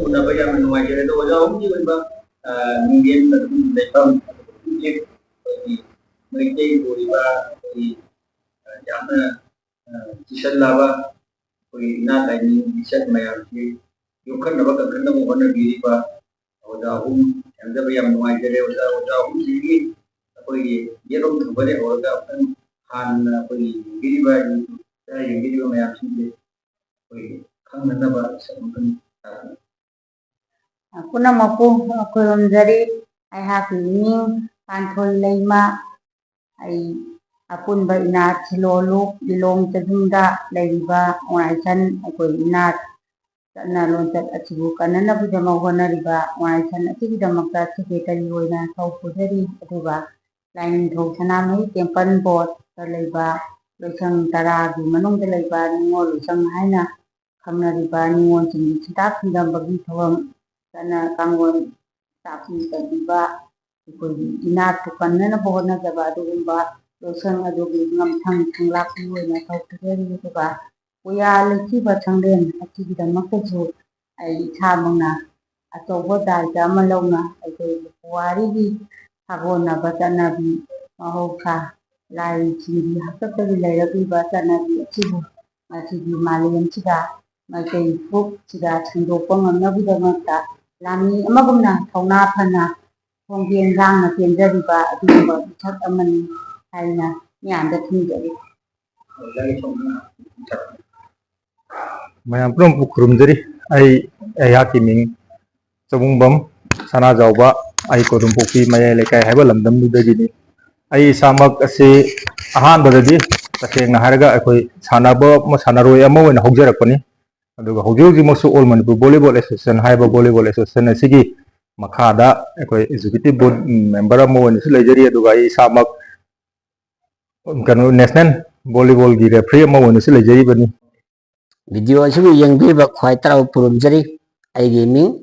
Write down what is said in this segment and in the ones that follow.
unaba yam nuwaijere do oja umji oiba mingem leifam jik mereka boriba yamna jisal laba koi na tani jisal mayam ki yukan naba kan naba hona biriba oja yamda yam nuwaijere oja sigi koi yerom thubare oja han koi biriba yang biriba mayam sigi koi Khamnung Engal Leishaba Kuna mapu kurum jari ai happy ning panthol leima ai apun ba ina chilolu dilong chadunda leiba oaisan akoi ina na loncat achibu kanana bidama hona riba oaisan achibi damakta secretary hoina thau pujari aduba line thau sanamai temple board leiba loisang tara gi manung de leiba ningo loisang haina khamna riba ningo ching chitak hindam bagi thawam kana kangon tapi tadiba ikoi ina tukanna bohona jaba adugumba loisang adugi ngam thang thanglaki hoina thau pujari aduba PUYA Neinaba changlen achibi damakta ju ai thamangna atobo dalja malawna ai puari gi hagona batana bi mahokha lai chiri hakta bi lairabi batana bi achibu achibi malian chida mai fuk chida chandokpa ngamna bi damakta lami amagumna thawna phana thonggen rangna penjariba aduba thak amani haina miyanda thunjari Mayam prom kurum jari ai haki ming Sabungbam sana jawba ai kodum poki maya lekai haiba lamdam dudagini ai samak ase ahan badadi taseng na harga akoi sanaba mo sanaroi ama wena hogjarakpani aduga hogjoji mosu all manipur volleyball association haiba volleyball association asigi makhada akoi executive board member ama wena su lejari aduga ai samak kanu national volleyball gi referee ama wena su lejari bani video asibu yang biba khwai tarau purum jari ai gaming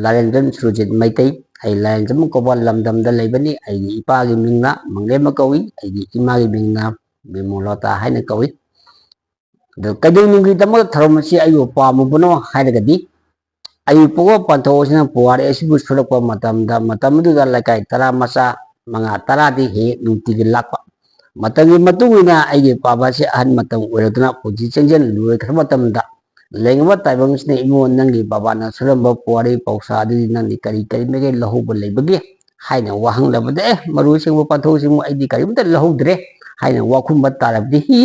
Larendam Surujit Maitai ai Larendam ko bon lamdam da leibani ai ipa gi mingna manglema kawi ai ima gi mingna bimolota haina kawi do kading ningi damo tharomasi ayu pa mu bono haida gadi ayu pogo pantho sina puare asibu sulakwa matam du da lakai tara masa manga tara di he nuti gi lakpa matangi matungina ai paba si an matang uraduna puji chenjen luwe khamatam da lengwa taibang sne imo nangi babana suramba puari pausa di nangi kari mege lahu bolai bagi haina wahang labade maru sing pantho sing ai di kari mta lahu dre haina wakhum batarabdi hi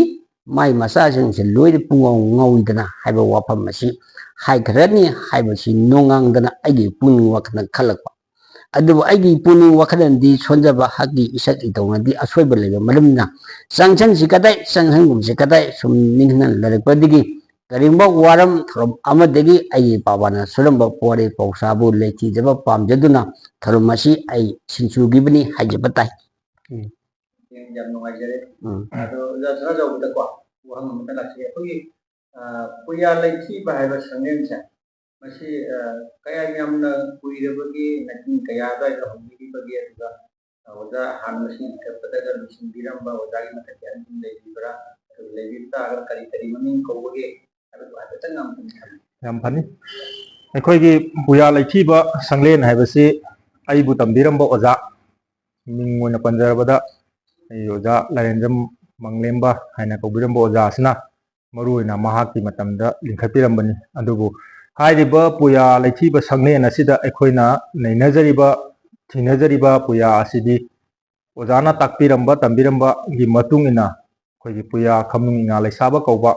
mai masa sing se loi pungong ngawidana haiba wafam masi hai kharani haiba si nongang dana ai pung wakna khalakpa adubu ai punu wakhadan di sonjaba hagi isak itongadi asoi balai malamna sangsan sikadai sangsan gum sikadai sum ningnan larakpadigi karimba waram tharum amadagi ai babana suramba puari pausabu lechi jaba pamjaduna tharum masi ai sinchugibani hajabatai yang nuwaijere ado jasra jaw da kwa wahang mata lakse koi PUYA Neinaba haiba sanglen cha masi kaya yamna kuirabagi nakin kaya da hobbi bagi aduga oda han masi kapadaga lusin biramba odagi mata yan leibra leibita agar kari maning kawage yam phani akhoi PUYA Neinaba sanglen haibasi aibu tamdiramba oja ming oina panjarabada ai oja Larendam Manglemba haina kobiramba oja asna maruina mahaki matamda linkhatirambani adubu hairiba PUYA Neinaba sanglen asida aikhoina neinajariba thinajariba PUYA asidi ojana takpiramba tambiramba gi matungina khoi PUYA Khamnung Engal Leishaba kauba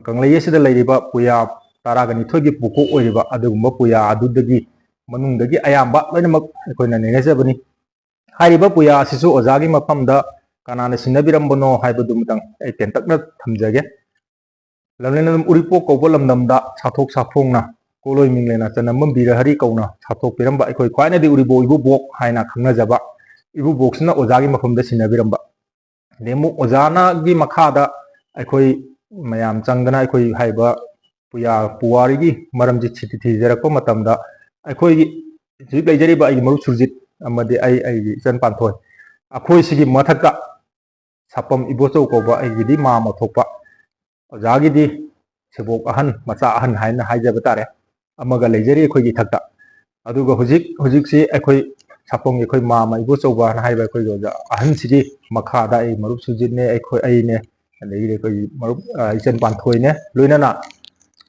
kanglei asida leiriba PUYA taragani thogi Pukok oiriba adugumba PUYA adudagi manungdagi ayamba loinamak aikhoina neinajabani hairiba PUYA asisu ojagi mafamda kanana sinabirambano haibadu mutang ai tentakna thamjage lamlenam uripok kauba lamdamda sathok saphongna koloi minglena chanamam birahari kauna sathok piramba aikoi khwaina di uribo ibu bok haina khangna jaba ibu boksna ojagi mafamda sinabiramba demu ojana gi makhada aikoi mayam changdana aikoi haiba PUYA puari gi maramji chiti jarakpa matamda aikoi ji leijariba ai maru surjit amadi ai chan panthoi akoi sigi mathaka sapam ibochou koba ai gidi ma mathokpa ojagi di sebok ahan macha ahan haina haijaba tare amaga leijari akhoi gi thakta aduga hujik si akhoi sapong akhoi mama ibu chauba na haiba akhoi go ahan sigi makha da ai marup sujit ne akhoi ai ne adegi akhoi marup ichen panthoi ne loina na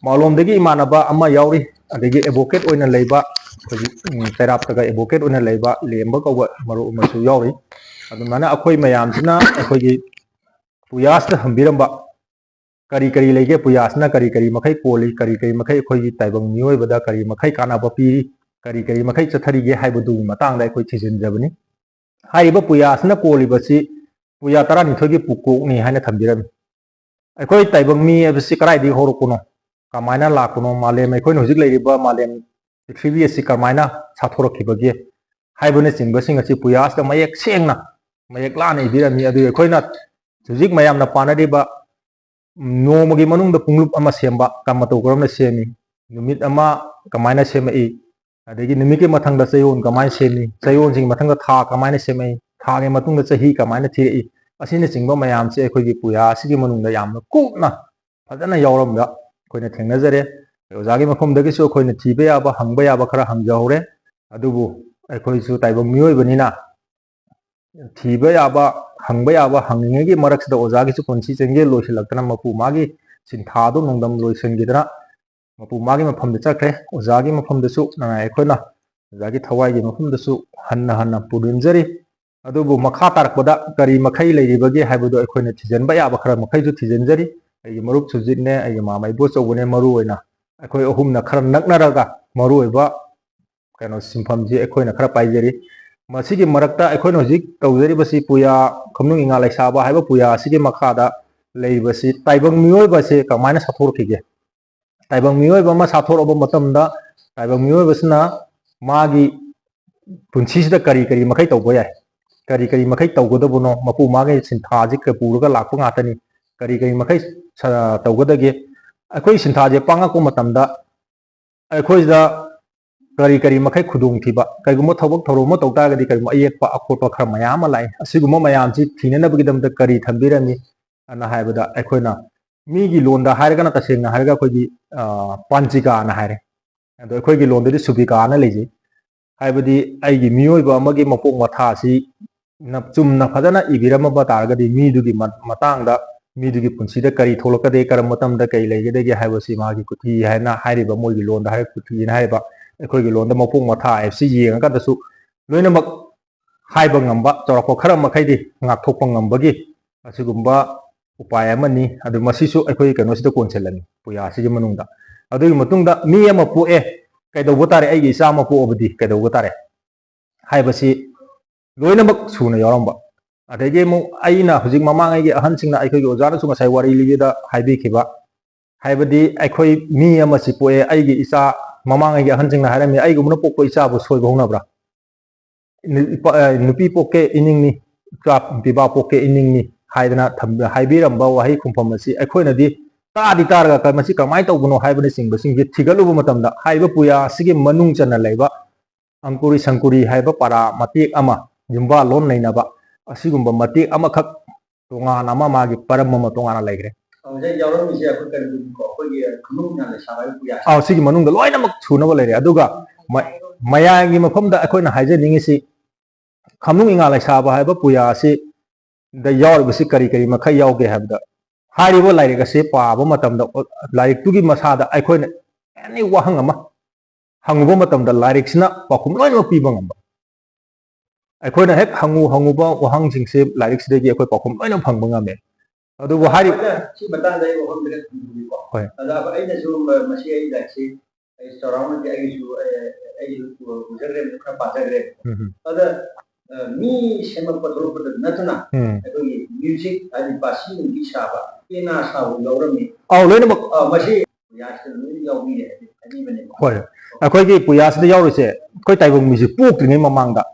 malom degi imanaba ama yauri adegi advocate oina leiba akhoi terap taga advocate oina leiba lemba ko marup masu yauri adumana akhoi mayam sina akhoi gi puyas ta hambiramba kari kari lege puyas na kari makai poli kari makai akhoi gi taibang nioi bada kari makai kana ba piri kari makai chathari ge haibudu matang da akhoi thijin jabani haiba puyas na poli basi puya tara ni thogi pukok ni haina thambirami akhoi taibang mi absi karai di horokuno kamaina lakuno malem akhoi hojik leiriba malem prithvi asi kamaina sathorokibage haibune singbasing asi puyas da mayek sengna mayek lana ibirami adu akhoi na hojik mayam na panadiba nomagi manung da punglup ama semba kamato koramna semi numit ama kamaina semai adegi numit ke mathang da sayon kamaina semi sayon sing mathang da tha kamaina semai tha ge matung da chahi kamaina thiri asine singba mayam se akhoi gi puya sigi manung da yamna kupna fadana yawram da koina thengna jare ozagi makhom dagi su koina thibe ya ba hangba ya ba khara hangjahore adubu akhoi su taibang mioi banina thiba ya ba hangba ya ba hangninge gi marak da ozagi su ponchi chenge loisilakna mapu magi sintha do nongdam loisengidana mapu magi mafam da chakre ozagi mafam da su na akhona ozagi thawai gi mafam da su hanna pudunjari adubu makha tarakpada kari makai leiribage haibudo akhona thijanba ya ba khara makai su thijanjari ai marup sujit ne ai mamai bo chawbone maru oina akhoi ohumna khara naknaraga maru oiba kano simpham ji akhoi na khara paijari masigi marakta akhoi hojik tawjari basi puya khamnung ingal leishaba haiba puya asigi makhada leibasi taibang mioi base kamaina sathor khige taibang mioi ba ma sathor oba matamda taibang mioi basna magi punchi sida kari makai tawba yai kari makai tawgodabuno mapu magi sintha ji ka puruga lakpa ngatani kari makai tawgodage akhoi sintha je panga ko matamda akhoi da kari makai khudung thiba kaigumo thobok thoromo tawta gadi kaigumo ayekpa akhotpa khara mayam lai asigumo mayam ji thina bagidam da kari thambirami ana haibada akhoi na mi gi londa hairaga na tasengna hairaga akhoi gi panchika na haire ado akhoi gi londa di subika na leji haibadi ai gi mioi ba magi mapok matha si na chumna phadana ibirama ba targadi mi du gi matang da mi du gi punchi da kari tholokade karam matam da kai legede gi haibasi magi kuthi haina hairiba moi gi londa hair kuthi na haiba akhoi gi londa mapok matha fc yenga da su loina mak haiba ngamba chorapok khara makai di ngak thokpa ngambagi asigumba upaya amani adu masisu akhoi kano sida konselani puya sigi manungda adu gi matungda mi ama poe kaido botare ai gi sama po obdi kaido botare haibasi loina mak suna yoramba adege mu aina hujik mamang ai gi ahan singna akhoi gi ojana su ngasai wari ligida haibi khiba haibadi akhoi mi ama si poe ai gi isa mamang ai gi ahan singna harami ai gumna pokko isa bu soi bhongna bra nupi pokke iningni trap piba pokke iningni haidana haibiramba wahi khumpham asi akhoi na di di targa ka masi kamai tawbuno haibani singba singje thigalubu matamda haiba puya sige manung chana leiba angkuri sangkuri haiba para matik ama jumba lon neinaba asigumba matik ama khak tongana ama magi param ama tongana leigre sige manung da loina mak thunaba leire aduga mayangi mafamda akhoi na haije ningisi khamnung ingal leishaba haiba puya asi da yauribasi kari makai yauge habda haribo lairi ga se paaba matamda lairi tugi masada akhoi any wahang ama hangubo matamda lairi sina pakhum loina piba ngamba akhoi na hek hanguba wahang singse lairi sidagi akhoi pakhum loina phangba ngame adu bo hari si batang dai wo hambe ko hoi ada ba ai na su masi ai da si ai surround di ai su ai ku jarre ka pa jarre ada mi semak patro pada natuna akhoi music ai pasi ni saba ina sabu yaurami loina mak masi ya se yaumi ani bane hoi akhoi gi puya sida yaurise akhoi taibong mi si puk tringai mamangda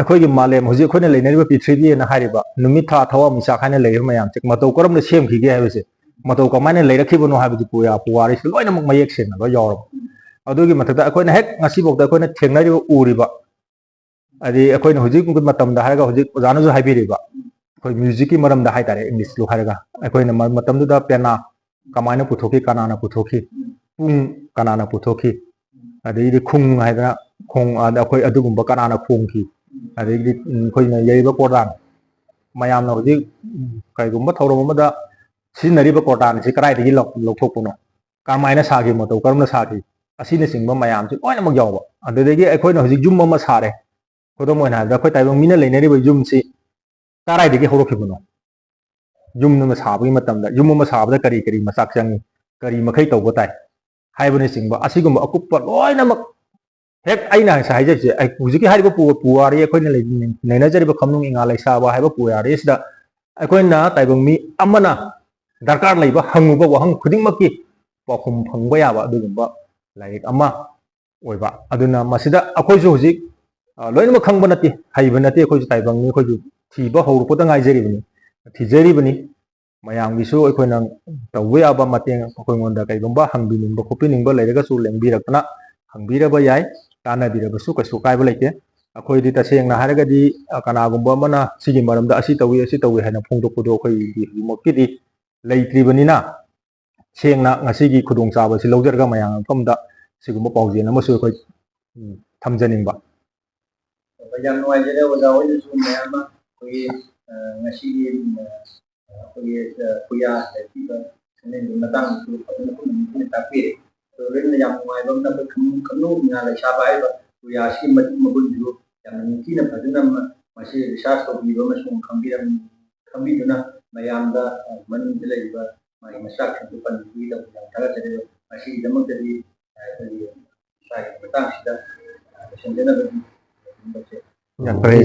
akhoi gi malem hoji akhoi na leinariba p3d na hariba numit tha thawa misa khane leir mayam chek mato koram na sem khige haibase mato kamane leirakhibono haibadi puya puwari loina mak mayek sena lo yauram adugi mathakta akhoi na hek ngasi bokta akhoi na thengnariba uriba adi akhoi na hoji kun matamda haraga hoji ojana ju haibiriba akhoi music ki maramda haitare english lu haraga akhoi na matamdu da pena kamaina puthoki kanana puthoki pung kanana puthoki ꯑꯗꯩꯗꯤ ꯈꯨꯡ ꯍꯥꯏꯗꯅ ꯈꯣꯡ ꯑꯩꯈꯣꯏ ꯑꯗꯨꯒꯨꯝꯕ ꯀꯅꯥꯅ ꯈꯣꯡꯈꯤ ꯑꯗꯩꯗꯤ ꯑꯩꯈꯣꯏꯅ ꯌꯩꯔꯤꯕ ꯀꯣꯔꯇꯥꯟ ꯃꯌꯥꯝꯅ ꯍꯧꯖꯤꯛ ꯀꯩꯒꯨꯝꯕ ꯊꯧꯔꯝ ꯑꯃꯗ ꯁꯤꯖꯤꯟꯅꯔꯤꯕ ꯀꯣꯔꯇꯥꯟ ꯑꯁꯤ ꯀꯗꯥꯏꯗꯒꯤ ꯂꯧꯊꯣꯛꯄꯅꯣ ꯀꯔꯝꯍꯥꯏꯅ ꯁꯥꯈꯤ ꯃꯇꯧ ꯀꯔꯝꯅ ꯁꯥꯈꯤ ꯑꯁꯤꯅꯆꯤꯡꯕ ꯃꯌꯥꯝꯁꯤ ꯂꯣꯏꯅꯃꯛ ꯌꯥꯎꯕ ꯑꯗꯨꯗꯒꯤ ꯑꯩꯈꯣꯏꯅ ꯍꯧꯖꯤꯛ ꯌꯨꯝ ꯑꯃ ꯁꯥꯔꯦ ꯈꯨꯗꯝ ꯑꯣꯏꯅ ꯍꯥꯏꯔꯕꯗ ꯑꯩꯈꯣꯏ ꯇꯥꯏꯕꯪ ꯃꯤꯅ ꯂꯩꯅꯔꯤꯕ ꯌꯨꯝꯁꯤ ꯀꯗꯥꯏꯗꯒꯤ ꯍꯧꯔꯛꯈꯤꯕꯅꯣ ꯌꯨꯝ ꯑꯃ ꯁꯥꯕꯒꯤ ꯃꯇꯝꯗ ꯌꯨꯝ ꯑꯃ ꯁꯥꯕꯗ ꯀꯔꯤ ꯀꯔꯤ ꯃꯆꯥꯛ ꯆꯪꯏ ꯀꯔꯤ ꯃꯈꯩ ꯇꯧꯕ ꯇꯥꯏ ꯍꯥꯏꯕꯅꯆꯤꯡꯕ ꯑꯁꯤꯒꯨꯝꯕ ꯑꯀꯨꯞꯄ ꯂꯣꯏꯅꯃꯛ ꯍꯦꯛ ꯑꯩꯅ ꯉꯁꯥꯏ ꯍꯥꯏꯖꯔꯤꯁꯦ ꯍꯧꯖꯤꯛꯀꯤ ꯍꯥꯏꯔꯤꯕ ꯄꯨꯋꯥꯔꯤ ꯑꯩꯈꯣꯏꯅ ꯅꯩꯅꯖꯔꯤꯕ ꯈꯝꯅꯨꯡ ꯏꯉꯥ ꯂꯩꯁꯥꯕ ꯍꯥꯏꯕ ꯄꯨꯋꯥꯔꯤ ꯑꯁꯤꯗ ꯑꯩꯈꯣꯏꯅ ꯇꯥꯏꯕꯪ ꯃꯤ ꯑꯃꯅ ꯗꯔꯀꯥꯔ ꯂꯩꯕ ꯍꯪꯉꯨꯕ ꯋꯥꯍꯪ ꯈꯨꯗꯤꯡꯃꯛꯀꯤ ꯄꯥꯎꯈꯨꯝ ꯐꯪꯕ ꯌꯥꯕ ꯑꯗꯨꯒꯨꯝꯕ ꯂꯥꯏꯔꯤꯛ ꯑꯃ ꯑꯣꯏꯕ ꯑꯗꯨꯅ ꯃꯁꯤꯗ ꯑꯩꯈꯣꯏꯁꯨ ꯍꯧꯖꯤꯛ ꯂꯣꯏꯅꯃꯛ ꯈꯪꯕ ꯅꯠꯇꯦ ꯍꯩꯕ ꯅꯠꯇꯦ ꯑꯩꯈꯣꯏꯁꯨ ꯇꯥꯏꯕꯪꯅꯤ ꯑꯩꯈꯣꯏꯁꯨ ꯊꯤꯕ ꯍꯧꯔꯛꯄꯗ ꯉꯥꯏꯖꯔꯤꯕꯅꯤ ꯊꯤꯖꯔꯤꯕꯅꯤ ꯃꯌꯥꯝꯒꯤꯁꯨ ꯑꯩꯈꯣꯏꯅ ꯇꯧꯕ ꯌꯥꯕ ꯃꯇꯦꯡ ꯑꯩꯈꯣꯏꯉꯣꯟꯗ ꯀꯩꯒꯨꯝꯕ ꯍꯪꯕꯤꯅꯤꯡꯕ ꯈꯣꯠꯄꯤꯅꯤꯡꯕ ꯂꯩꯔꯒꯁꯨ ꯂꯦꯡꯕꯤꯔꯛꯇꯅ ꯍꯪꯕꯤꯔꯕ ꯌꯥꯏ ꯇꯥꯟꯅꯕꯤꯔꯕꯁꯨ ꯀꯩꯁꯨ ꯀꯥꯏꯕ ꯂꯩꯇꯦ ꯑꯩꯈꯣꯏꯗꯤ ꯇꯁꯦꯡꯅ ꯍꯥꯏꯔꯒꯗꯤ ꯀꯅꯥꯒꯨꯝꯕ ꯑꯃꯅ ꯁꯤꯒꯤ ꯃꯔꯝꯗ ꯑꯁꯤ ꯇꯧꯏ ꯍꯥꯏꯅ ꯐꯣꯡꯗꯣꯛꯄꯗꯣ ꯑꯩꯈꯣꯏꯒꯤ ꯍꯧꯖꯤꯛꯃꯛꯀꯤꯗꯤ ꯂꯩꯇ꯭ꯔꯤꯕꯅꯤꯅ ꯁꯦꯡꯅ ꯉꯁꯤꯒꯤ ꯈꯨꯗꯣꯡꯆꯥꯕꯁꯤ ꯂꯧꯖꯔꯒ ꯃꯌꯥꯝ ꯃꯐꯝꯗ ꯁꯤꯒꯨꯝꯕ ꯄꯥꯎꯖꯦꯜ ꯑꯃꯁꯨ ꯑꯩꯈꯣꯏ ꯊꯝꯖꯅꯤꯡꯕ ꯌꯥꯝ ꯅꯨꯡꯉꯥꯏꯖꯔꯦ ꯑꯣꯖꯥ ꯍꯣꯏꯅꯁꯨ ꯃꯌꯥꯝ ꯑꯃ ꯑꯩꯈꯣꯏꯒꯤ ꯉꯁꯤꯒꯤ ꯑꯩꯈꯣꯏꯒꯤ ꯄꯨꯌꯥ ꯂꯩꯔꯤꯕ ꯁꯦꯟꯃꯤꯠꯂꯣꯟꯒꯤ ꯃꯇꯥꯡꯗꯁꯨ ꯐꯖꯅ ꯄꯨꯟꯅ ꯇꯥꯛꯄꯤꯔꯦ ꯂꯣꯏꯅꯅ ꯌꯥꯝ ꯅꯨꯡꯉꯥꯏꯕ ꯑꯃꯅ ꯑꯩꯈꯣꯏ ꯈꯝꯅꯨꯡ ꯏꯉꯥ ꯂꯩꯁꯥꯕ ꯍꯥꯏꯔꯤꯕ ꯄꯨꯌꯥꯁꯤꯒꯤ ꯃꯒꯨꯟꯁꯨ ꯌꯥꯝꯅ ꯅꯤꯡꯊꯤꯅ ꯐꯖꯅ ꯃꯁꯤ ꯔꯤꯁꯥꯔꯁ ꯇꯧꯕꯤꯕ ꯑꯃꯁꯨꯡ ꯈꯪꯕꯤꯗꯨꯅ ꯃꯌꯥꯝꯗ ꯃꯅꯨꯡꯗ ꯂꯩꯔꯤꯕ ꯃꯥꯒꯤ ꯃꯆꯥꯛꯁꯤꯡꯗꯨ ꯄꯟꯕꯤꯗꯕ ꯌꯥꯝ ꯊꯥꯒꯠꯆꯔꯤ ꯃꯁꯤꯒꯤꯗꯃꯛꯇꯗꯤ ꯑꯩꯈꯣꯏꯒꯤ ꯏꯁꯥꯒꯤ ꯃꯇꯥꯡꯁꯤꯗ ꯂꯣꯏꯁꯤꯟꯖꯅꯕꯒꯤ ꯌꯥꯝ ꯐꯔꯦ